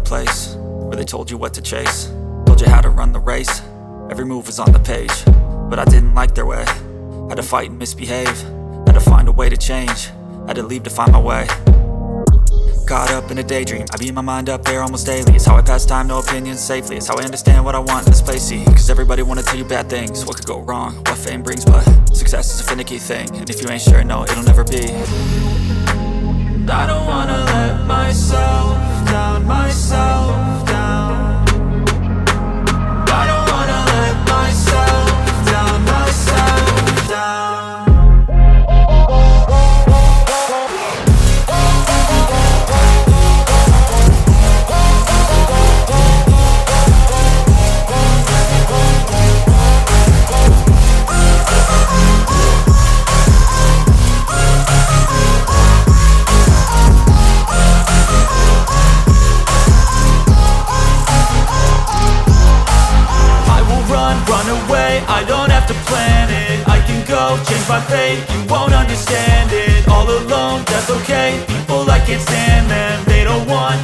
place where they told you what to chase, told you how to run the race. Every move was on the page, but I didn't like their way. Had to fight and misbehave, had to find a way to change, had to leave to find my way. Caught up in a daydream, I beat my mind up there almost daily. It's how I pass time, no opinions safely. It's how I understand what I want in this place, see. Cause everybody wanna tell you bad things, what could go wrong, what fame brings. But success is a finicky thing, and if you ain't sure, no, it'll never be. I don't wanna let myself down, myself down. I don't wanna let myself down, myself down. Run away, I don't have to plan it. I can go, change my fate, you won't understand it. All alone, that's okay, people I can't stand them. They don't want